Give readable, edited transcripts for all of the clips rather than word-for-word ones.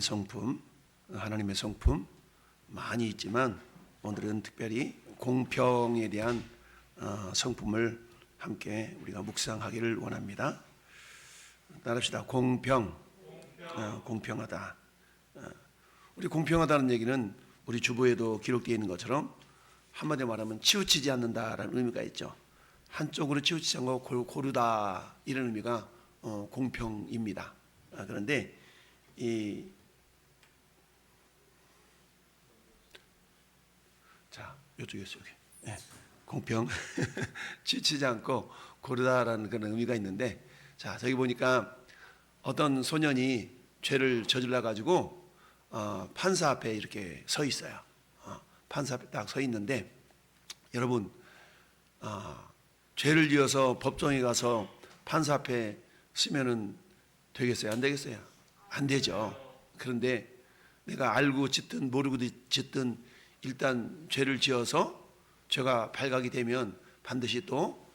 성품, 하나님의 성품 많이 있지만 오늘은 특별히 공평에 대한 성품을 함께 우리가 묵상하기를 원합니다. 따라합시다. 공평, 공평하다. 우리 공평하다는 얘기는 우리 주보에도 기록되어 있는 것처럼 한마디로 말하면 치우치지 않는다라는 의미가 있죠. 한쪽으로 치우치지 않고 고르다, 이런 의미가 공평입니다. 그런데 이쪽에서 여기. 네. 공평, 치우치지 않고 고르다라는 그런 의미가 있는데, 자, 저기 보니까 어떤 소년이 죄를 저질러 가지고 판사 앞에 이렇게 서 있어요. 판사 앞에 딱 서 있는데, 여러분, 죄를 지어서 법정에 가서 판사 앞에 서면은 되겠어요? 안 되겠어요? 안 되죠. 그런데 내가 알고 짓든 모르고 짓든 일단 죄를 지어서 죄가 발각이 되면 반드시 또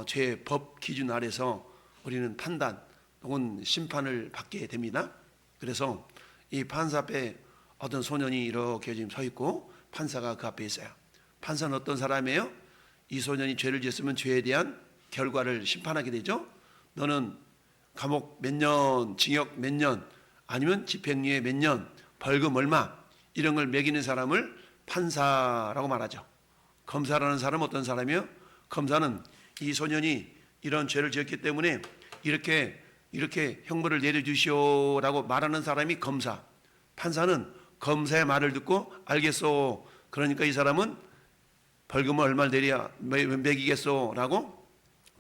죄의 법 기준 아래서 우리는 판단 혹은 심판을 받게 됩니다. 그래서 이 판사 앞에 어떤 소년이 이렇게 지금 서 있고 판사가 그 앞에 있어요. 판사는 어떤 사람이에요? 이 소년이 죄를 지었으면 죄에 대한 결과를 심판하게 되죠. 너는 감옥 몇 년, 징역 몇 년, 아니면 집행유예 몇 년, 벌금 얼마, 이런 걸 매기는 사람을 판사라고 말하죠. 검사라는 사람은 어떤 사람이요? 검사는 이 소년이 이런 죄를 지었기 때문에 이렇게 형벌을 내려주시오라고 말하는 사람이 검사. 판사는 검사의 말을 듣고 알겠소, 그러니까 이 사람은 벌금을 얼마를 매기겠소라고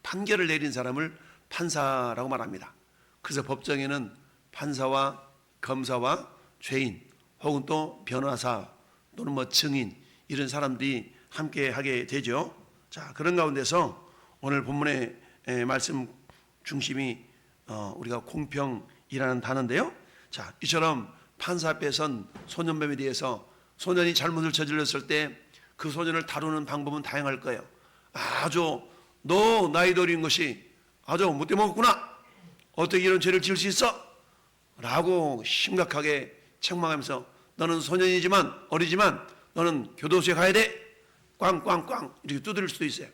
판결을 내린 사람을 판사라고 말합니다. 그래서 법정에는 판사와 검사와 죄인 혹은 또 변호사 또는 뭐 증인, 이런 사람들이 함께 하게 되죠. 자, 그런 가운데서 오늘 본문의 말씀 중심이 우리가 공평이라는 단어인데요. 자, 이처럼 판사 앞에 선 소년범에 대해서 소년이 잘못을 저질렀을 때 그 소년을 다루는 방법은 다양할 거예요. 아주 너 나이도 어린 것이 아주 못돼 먹었구나, 어떻게 이런 죄를 지을 수 있어? 라고 심각하게 책망하면서 너는 소년이지만 어리지만 너는 교도소에 가야 돼, 꽝꽝꽝 이렇게 두드릴 수도 있어요.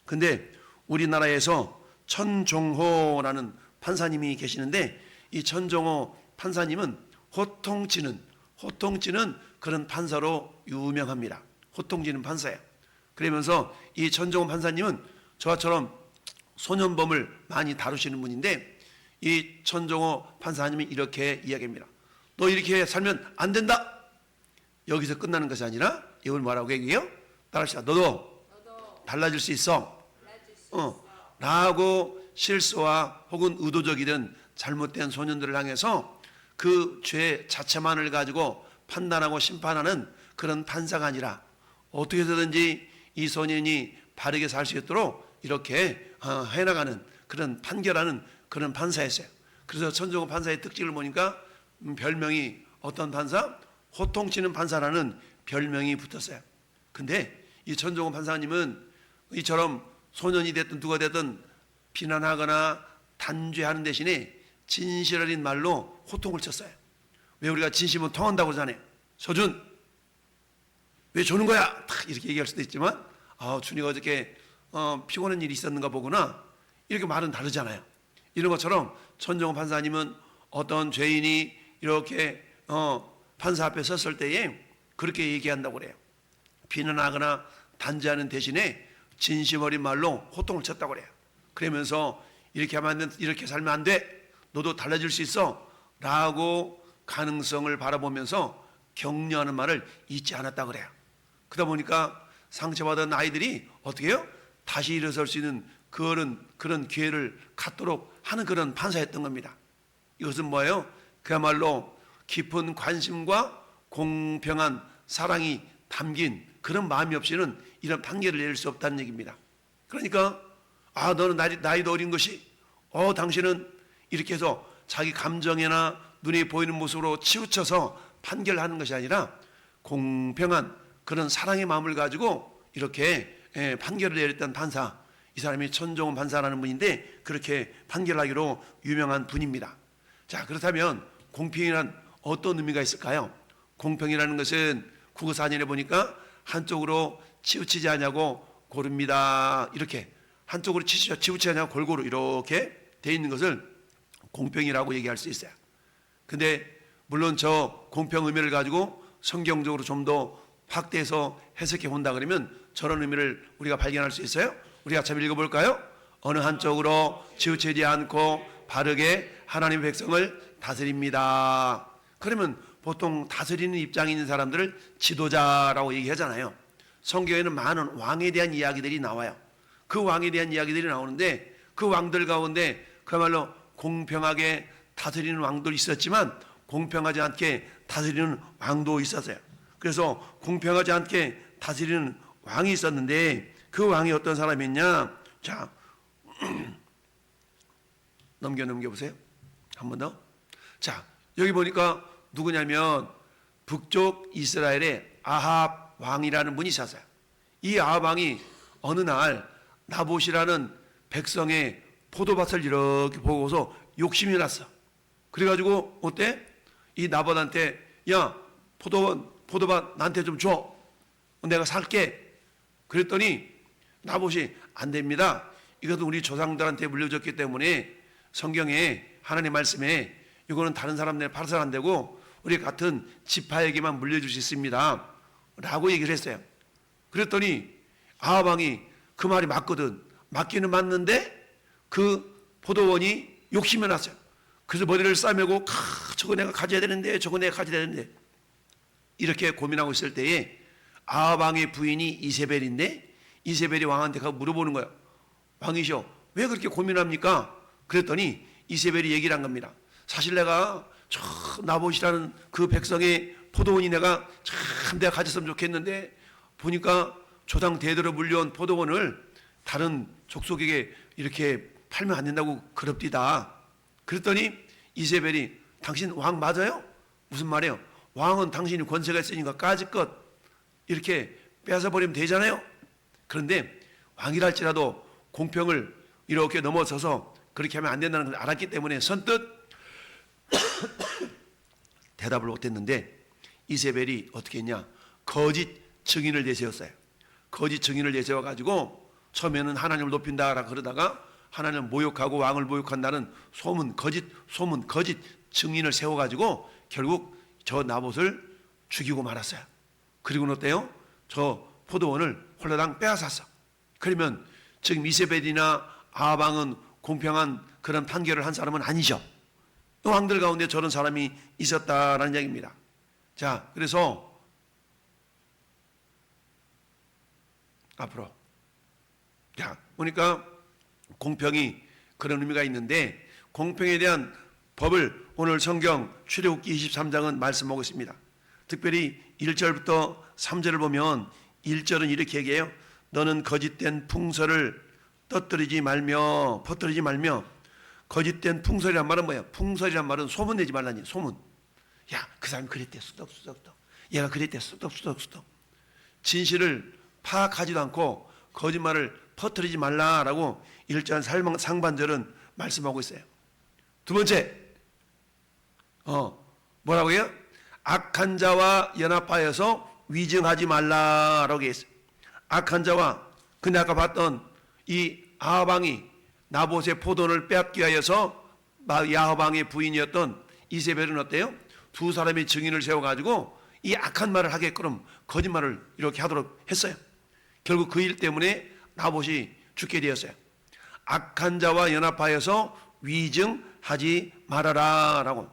근데 우리나라에서 천종호라는 판사님이 계시는데, 이 천종호 판사님은 호통치는 그런 판사로 유명합니다. 호통치는 판사예요. 그러면서 이 천종호 판사님은 저처럼 소년범을 많이 다루시는 분인데, 이 천종호 판사님이 이렇게 이야기합니다. 너 이렇게 살면 안 된다. 여기서 끝나는 것이 아니라 이걸 뭐라고 얘기해요? 따라합시다. 너도 달라질 수 있어. 라고 실수와 혹은 의도적이든 잘못된 소년들을 향해서 그 죄 자체만을 가지고 판단하고 심판하는 그런 판사가 아니라 어떻게 해서든지 이 소년이 바르게 살 수 있도록 이렇게 해나가는, 그런 판결하는 그런 판사였어요. 그래서 천종호 판사의 특징을 보니까 별명이 어떤 판사? 호통치는 판사라는 별명이 붙었어요. 근데 이 천종호 판사님은 이처럼 소년이 됐든 누가 됐든 비난하거나 단죄하는 대신에 진실 어린 말로 호통을 쳤어요. 왜 우리가 진심은 통한다고 그러잖아요. 서준, 왜 조는 거야? 탁 이렇게 얘기할 수도 있지만, 준이가 어저께 피곤한 일이 있었는가 보구나, 이렇게 말은 다르잖아요. 이런 것처럼 천종호 판사님은 어떤 죄인이 이렇게 판사 앞에 섰을 때에 그렇게 얘기한다고 그래요. 비난하거나 단죄하는 대신에 진심 어린 말로 호통을 쳤다고 그래요. 그러면서 이렇게 하면 안 돼, 이렇게 살면 안 돼, 너도 달라질 수 있어 라고 가능성을 바라보면서 격려하는 말을 잊지 않았다고 그래요. 그러다 보니까 상처받은 아이들이 어떻게 해요? 다시 일어설 수 있는 그런 기회를 갖도록 하는 그런 판사였던 겁니다. 이것은 뭐예요? 그야말로 깊은 관심과 공평한 사랑이 담긴 그런 마음이 없이는 이런 판결을 내릴 수 없다는 얘기입니다. 그러니까 너는 나이도 어린 것이 당신은 이렇게 해서 자기 감정이나 눈에 보이는 모습으로 치우쳐서 판결하는 것이 아니라 공평한 그런 사랑의 마음을 가지고 이렇게 판결을 내렸던 판사, 이 사람이 천종호 판사라는 분인데 그렇게 판결하기로 유명한 분입니다. 자, 그렇다면 공평이란 어떤 의미가 있을까요? 공평이라는 것은 국어사전에 보니까 한쪽으로 치우치지 않냐고 고릅니다. 이렇게 한쪽으로 치우치지 않냐고 골고루 이렇게 돼 있는 것을 공평이라고 얘기할 수 있어요. 근데 물론 저 공평 의미를 가지고 성경적으로 좀 더 확대해서 해석해 본다 그러면 저런 의미를 우리가 발견할 수 있어요. 우리가 참 읽어볼까요? 어느 한쪽으로 치우치지 않고 바르게 하나님의 백성을 다스립니다. 그러면 보통 다스리는 입장에 있는 사람들을 지도자라고 얘기하잖아요. 성경에는 많은 왕에 대한 이야기들이 나와요. 그 왕에 대한 이야기들이 나오는데 그 왕들 가운데 그야말로 공평하게 다스리는 왕도 있었지만 공평하지 않게 다스리는 왕도 있었어요. 그래서 공평하지 않게 다스리는 왕이 있었는데 그 왕이 어떤 사람이었냐? 자, 넘겨보세요. 한 번 더. 자, 여기 보니까 누구냐면 북쪽 이스라엘의 아합 왕이라는 분이 있었어요. 이 아합 왕이 어느 날 나봇이라는 백성의 포도밭을 이렇게 보고서 욕심이 났어. 그래가지고 어때? 이 나봇한테 야 포도밭 나한테 좀 줘. 내가 살게. 그랬더니 나봇이 안 됩니다. 이것도 우리 조상들한테 물려줬기 때문에 성경에 하나님 말씀에 이거는 다른 사람들 팔아서는 안 되고 우리 같은 지파에게만 물려줄 수 있습니다. 라고 얘기를 했어요. 그랬더니 아합 왕이 그 말이 맞거든. 맞기는 맞는데 그 포도원이 욕심이 났어요. 그래서 머리를 싸매고 저거 내가 가져야 되는데 저거 내가 가져야 되는데 이렇게 고민하고 있을 때에 아합 왕의 부인이 이세벨인데 이세벨이 왕한테 가서 물어보는 거예요. 왕이시여 왜 그렇게 고민합니까? 그랬더니 이세벨이 얘기를 한 겁니다. 사실 내가 저 나봇이라는 그 백성의 포도원이 내가 참 내가 가졌으면 좋겠는데 보니까 조상 대대로 물려온 포도원을 다른 족속에게 이렇게 팔면 안 된다고 그럽디다. 그랬더니 이세벨이 당신 왕 맞아요? 무슨 말이에요? 왕은 당신이 권세가 있으니까 까짓것 이렇게 빼앗아 버리면 되잖아요. 그런데 왕이랄지라도 공평을 이렇게 넘어서서 그렇게 하면 안 된다는 걸 알았기 때문에 선뜻 대답을 못했는데 이세벨이 어떻게 했냐? 거짓 증인을 내세웠어요. 거짓 증인을 내세워가지고 처음에는 하나님을 높인다 그러다가 하나님을 모욕하고 왕을 모욕한다는 거짓 증인을 세워가지고 결국 저 나봇을 죽이고 말았어요. 그리고는 어때요? 저 포도원을 홀라당 빼앗았어. 그러면 지금 이세벨이나 아합 왕은 공평한 그런 판결을 한 사람은 아니죠. 또 왕들 가운데 저런 사람이 있었다라는 얘기입니다. 자, 그래서 앞으로 자 보니까 공평이 그런 의미가 있는데 공평에 대한 법을 오늘 성경 출애굽기 23장은 말씀하고 있습니다. 특별히 1절부터 3절을 보면 1절은 이렇게 얘기해요. 너는 거짓된 풍설을 퍼뜨리지 말며 거짓된 풍설이란 말은 뭐예요? 풍설이란 말은 소문내지 말라니 소문. 야, 그 사람이 그랬대 수덕수덕. 얘가 그랬대 수덕수덕. 진실을 파악하지도 않고 거짓말을 퍼뜨리지 말라라고 1절 상반절은 말씀하고 있어요. 두 번째 뭐라고 해요? 악한 자와 연합하여서 위증하지 말라라고 했어요. 악한 자와 근데 아까 봤던 이 아합 왕이 나봇의 포도원을 빼앗기 위하여서 아합 왕의 부인이었던 이세벨은 어때요? 두 사람의 증인을 세워가지고 이 악한 말을 하게끔 거짓말을 이렇게 하도록 했어요. 결국 그 일 때문에 나봇이 죽게 되었어요. 악한 자와 연합하여서 위증하지 말아라라고.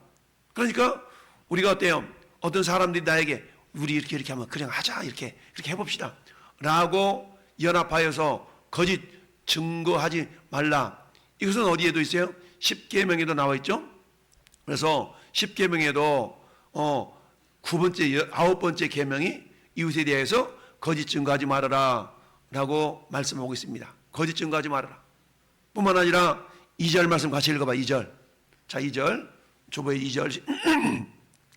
그러니까 우리가 어때요? 어떤 사람들이 나에게 우리 이렇게 하면 그냥 하자 이렇게 해봅시다 라고 연합하여서 거짓 증거하지 말라. 이것은 어디에도 있어요? 십계명에도 나와 있죠. 그래서 십계명에도 9번째 9번째 계명이 이웃에 대해서 거짓 증거하지 말아라 라고 말씀하고 있습니다. 거짓 증거하지 말아라 뿐만 아니라 2절 말씀 같이 읽어봐. 2절. 자, 2절 조보의 2절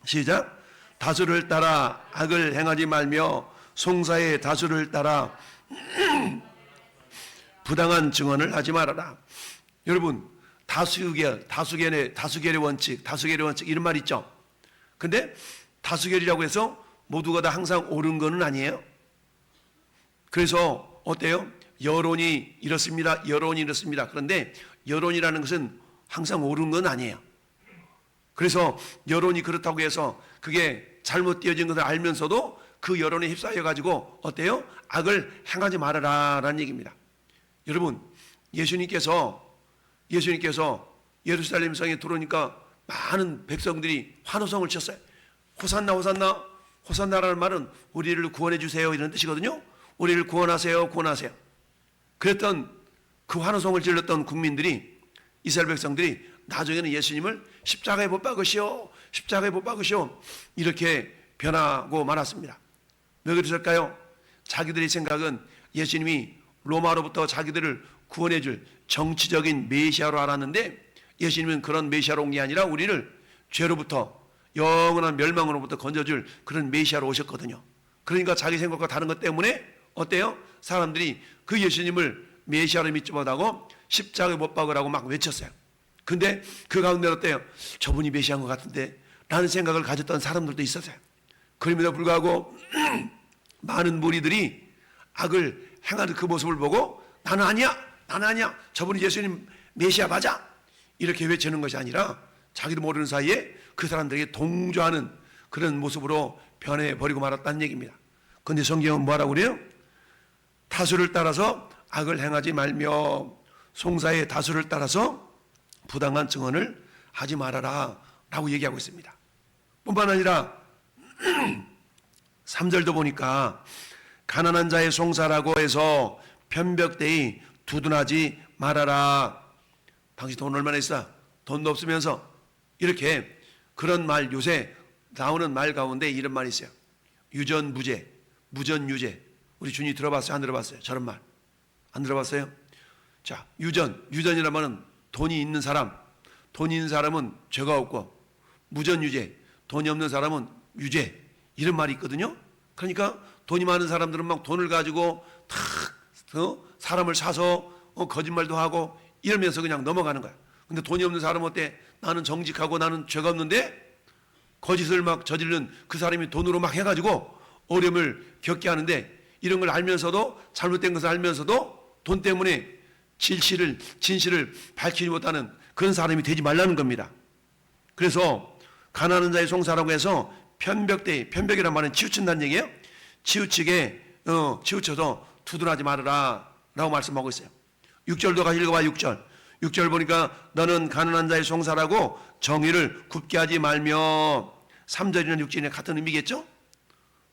시작. 다수를 따라 악을 행하지 말며 송사의 다수를 따라 부당한 증언을 하지 말아라. 여러분 다수결의 원칙 이런 말 있죠. 근데 다수결이라고 해서 모두가 다 항상 옳은 거는 아니에요. 그래서 어때요? 여론이 이렇습니다. 여론이 이렇습니다. 그런데 여론이라는 것은 항상 옳은 건 아니에요. 그래서 여론이 그렇다고 해서 그게 잘못되어진 것을 알면서도 그 여론에 휩싸여 가지고 어때요? 악을 행하지 말아라 라는 얘기입니다. 여러분, 예수님께서 예루살렘 성에 들어오니까 많은 백성들이 환호성을 쳤어요. 호산나 호산나. 호산나라는 말은 우리를 구원해 주세요 이런 뜻이거든요. 우리를 구원하세요, 구원하세요. 그랬던 그 환호성을 질렀던 국민들이, 이스라엘 백성들이 나중에는 예수님을 십자가에 못 박으시오, 십자가에 못 박으시오 이렇게 변하고 말았습니다. 왜 그러실까요? 자기들의 생각은 예수님이 로마로부터 자기들을 구원해 줄 정치적인 메시아로 알았는데, 예수님은 그런 메시아로 온 게 아니라 우리를 죄로부터, 영원한 멸망으로부터 건져줄 그런 메시아로 오셨거든요. 그러니까 자기 생각과 다른 것 때문에 어때요? 사람들이 그 예수님을 메시아로 믿지 못하고 십자가에 못 박으라고 막 외쳤어요. 근데 그 가운데 어때요? 저분이 메시아인 것 같은데 라는 생각을 가졌던 사람들도 있었어요. 그럼에도 불구하고 많은 무리들이 악을 행하는 그 모습을 보고 나는 아니야, 나는 아니야, 저분이 예수님 메시아 맞아 이렇게 외치는 것이 아니라 자기도 모르는 사이에 그 사람들에게 동조하는 그런 모습으로 변해버리고 말았다는 얘기입니다. 그런데 성경은 뭐라고 그래요? 다수를 따라서 악을 행하지 말며 송사의 다수를 따라서 부당한 증언을 하지 말아라 라고 얘기하고 있습니다. 뿐만 아니라 3절도 보니까 가난한 자의 송사라고 해서 편벽되이 두둔하지 말아라. 당신 돈 얼마나 있어? 돈도 없으면서 이렇게 그런 말, 요새 나오는 말 가운데 이런 말이 있어요. 유전무죄, 무전유죄. 우리 주님 들어봤어요? 안 들어봤어요? 저런 말 안 들어봤어요? 자, 유전이라는 말은 돈이 있는 사람, 돈이 있는 사람은 죄가 없고, 무전유죄, 돈이 없는 사람은 유죄, 이런 말이 있거든요. 그러니까 돈이 많은 사람들은 막 돈을 가지고 다 사람을 사서 거짓말도 하고 이러면서 그냥 넘어가는 거야. 근데 돈이 없는 사람은 어때? 나는 정직하고 나는 죄가 없는데 거짓을 막 저지르는 그 사람이 돈으로 막 해가지고 어려움을 겪게 하는데, 이런 걸 알면서도, 잘못된 것을 알면서도 돈 때문에 진실을 밝히지 못하는 그런 사람이 되지 말라는 겁니다. 그래서 가난한 자의 송사라고 해서 편벽이란 말은 치우친다는 얘기예요. 치우쳐서 두둔하지 말아라 라고 말씀하고 있어요. 6절도 같이 읽어봐. 6절 보니까 너는 가난한 자의 송사라고 정의를 굽게 하지 말며, 3절이나 6절이나 같은 의미겠죠.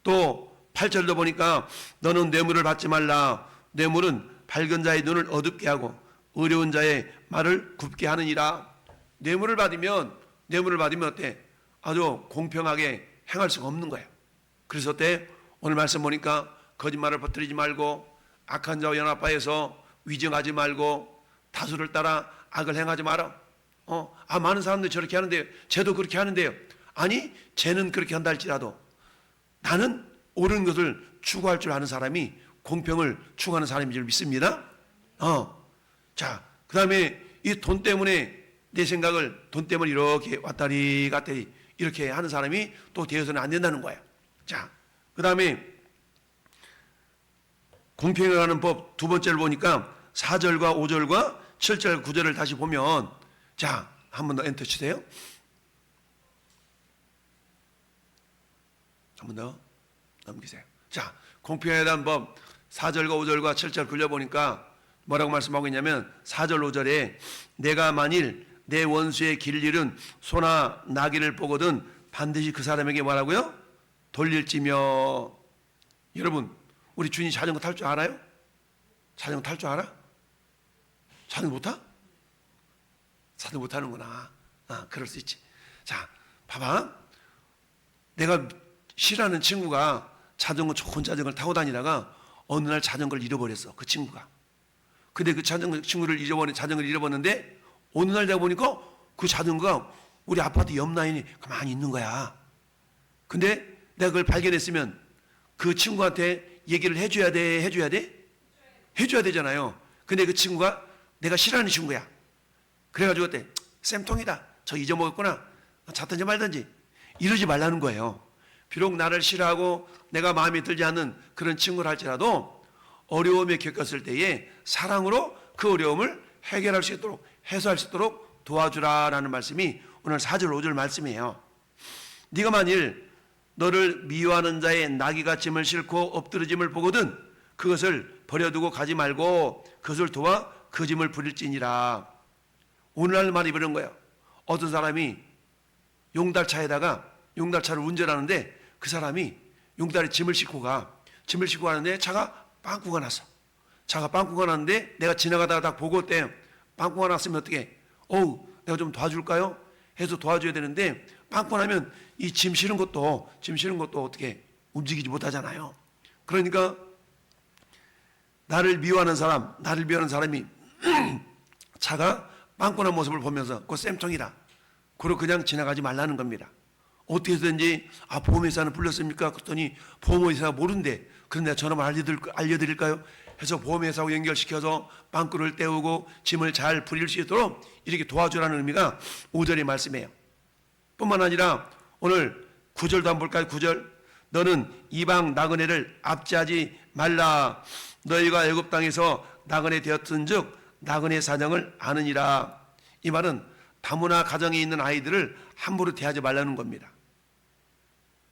또 8절도 보니까 너는 뇌물을 받지 말라. 뇌물은 밝은 자의 눈을 어둡게 하고 어려운 자의 말을 굽게 하느니라. 뇌물을 받으면 어때? 아주 공평하게 행할 수가 없는 거예요. 그래서 어때? 오늘 말씀 보니까 거짓말을 퍼뜨리지 말고, 악한 자와 연합하여서 위증하지 말고, 다수를 따라 악을 행하지 마라. 많은 사람들이 저렇게 하는데요, 쟤도 그렇게 하는데요. 아니, 쟤는 그렇게 한다 할지라도 나는 옳은 것을 추구할 줄 아는 사람이 공평을 추구하는 사람인 줄 믿습니다. 자, 그 다음에 이 돈 때문에 내 생각을, 돈 때문에 이렇게 왔다리 갔다리 이렇게 하는 사람이 또 되어서는 안 된다는 거예요. 자, 그 다음에 공평에 관한 법 두 번째를 보니까 4절과 5절과 7절, 9절을 다시 보면, 자, 한 번 더 엔터 치세요. 한 번 더 넘기세요. 자, 공평에 대한 법 4절과 5절과 7절 굴려보니까 뭐라고 말씀하고 있냐면, 4절 5절에 내가 만일 내 원수의 길을 잃은 소나 나귀를 보거든 반드시 그 사람에게 뭐라고요? 돌릴지며. 여러분, 우리 주인이 자전거 탈 줄 알아요? 자전거 탈 줄 알아? 자전거 못 타? 자전거 못 타는구나. 그럴 수 있지. 자, 봐봐. 내가 싫어하는 친구가 좋은 자전거를 타고 다니다가 어느 날 자전거를 잃어버렸어, 그 친구가. 근데 그 자전거를 잃어버렸는데 어느 날 내가 보니까 그 자전거가 우리 아파트 옆 라인에 가만히 있는 거야. 근데 내가 그걸 발견했으면 그 친구한테 얘기를 해줘야 돼? 해줘야 되잖아요. 근데 그 친구가 내가 싫어하는 친구야. 그래가지고 어때? 쌤통이다. 저 잊어먹었구나. 잡든지 말든지 이러지 말라는 거예요. 비록 나를 싫어하고 내가 마음에 들지 않는 그런 친구를 할지라도 어려움에 겪었을 때에 사랑으로 그 어려움을 해결할 수 있도록, 해소할 수 있도록 도와주라라는 말씀이 오늘 4절 5절 말씀이에요. 네가 만일 너를 미워하는 자의 나귀가 짐을 싣고 엎드러짐을 보거든 그것을 버려두고 가지 말고 그것을 도와 그 짐을 부릴지니라. 오늘날 말이 그런 거예요. 어떤 사람이 용달차를 운전하는데 그 사람이 용달에 짐을 싣고 가는데 차가 빵꾸가 났어. 차가 빵꾸가 났는데 내가 지나가다가 딱 보고 어때? 빵꾸가 났으면 어떻게? 내가 좀 도와줄까요? 해서 도와줘야 되는데 빵꾸가 나면 이 짐 실은 것도 어떻게 움직이지 못하잖아요. 그러니까 나를 미워하는 사람이 차가 빵꾸난 모습을 보면서 그거 쌤통이다. 그러고 그냥 지나가지 말라는 겁니다. 어떻게 해서든지 보험회사는 불렀습니까? 그랬더니 보험회사가 모른대. 그럼 내가 전화만 알려드릴까요? 해서 보험회사하고 연결시켜서 빵꾸를 떼우고 짐을 잘 부릴 수 있도록 이렇게 도와주라는 의미가 5절의 말씀이에요. 뿐만 아니라 오늘 9절도 한번 볼까요? 9절. 너는 이방 나그네를 압제하지 말라. 너희가 애굽 땅에서 나그네 되었은 즉 나그네 사정을 아느니라. 이 말은 다문화 가정에 있는 아이들을 함부로 대하지 말라는 겁니다.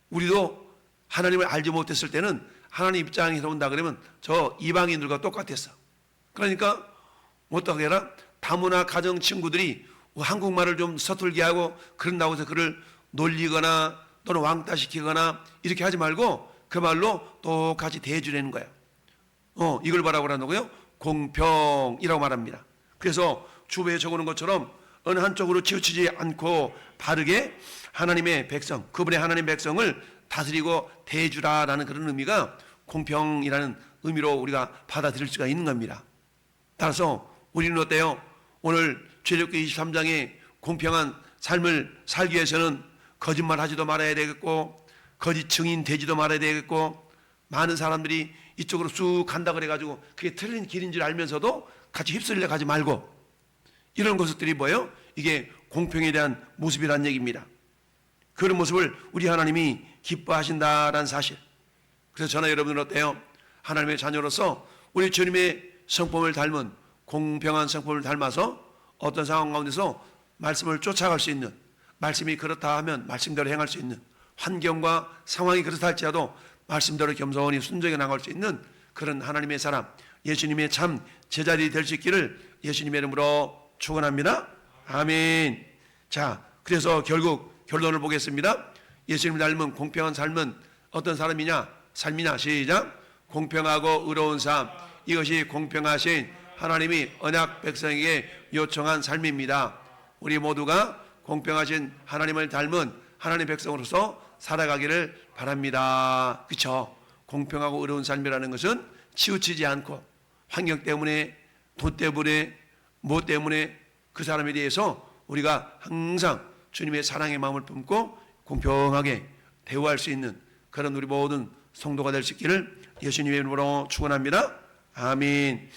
우리도 하나님을 알지 못했을 때는 하나님 입장에서 온다 그러면 저 이방인들과 똑같았어. 그러니까 어떻게 해라? 다문화 가정 친구들이 한국말을 좀 서툴게 하고 그런다고 해서 그를 놀리거나 또는 왕따시키거나 이렇게 하지 말고 그 말로 똑같이 대해주라는 거예요. 이걸 뭐라고 하는거요? 공평이라고 말합니다. 그래서 주보에 적어놓은 것처럼 어느 한쪽으로 치우치지 않고 바르게 하나님의 백성, 그분의 하나님 백성을 다스리고 대해주라라는 그런 의미가 공평이라는 의미로 우리가 받아들일 수가 있는 겁니다. 따라서 우리는 어때요? 오늘 출애굽기 23장에 공평한 삶을 살기 위해서는 거짓말하지도 말아야 되겠고 거짓 증인 되지도 말아야 되겠고 많은 사람들이 이쪽으로 쑥 간다 그래가지고 그게 틀린 길인 줄 알면서도 같이 휩쓸려 가지 말고 이런 것들이 뭐예요? 이게 공평에 대한 모습이라는 얘기입니다. 그런 모습을 우리 하나님이 기뻐하신다라는 사실. 그래서 저나 여러분은 어때요? 하나님의 자녀로서 우리 주님의 성품을 닮은 공평한 성품을 닮아서 어떤 상황 가운데서 말씀을 쫓아갈 수 있는, 말씀이 그렇다 하면 말씀대로 행할 수 있는, 환경과 상황이 그렇다 할지라도 말씀대로 겸손히 순종해 나갈 수 있는 그런 하나님의 사람, 예수님의 참 제자들이 될 수 있기를 예수님의 이름으로 축원합니다. 아멘. 자, 그래서 결국 결론을 보겠습니다. 예수님을 닮은 공평한 삶은 어떤 삶이냐? 시작. 공평하고 의로운 삶. 이것이 공평하신 하나님이 언약 백성에게 요청한 삶입니다. 우리 모두가 공평하신 하나님을 닮은 하나님 백성으로서 살아가기를 바랍니다. 그렇죠? 공평하고 의로운 삶이라는 것은 치우치지 않고 환경 때문에, 돈 때문에, 뭐 때문에 그 사람에 대해서 우리가 항상 주님의 사랑의 마음을 품고 공평하게 대우할 수 있는 그런 우리 모든 성도가 될 수 있기를 예수님의 이름으로 축원합니다. 아멘.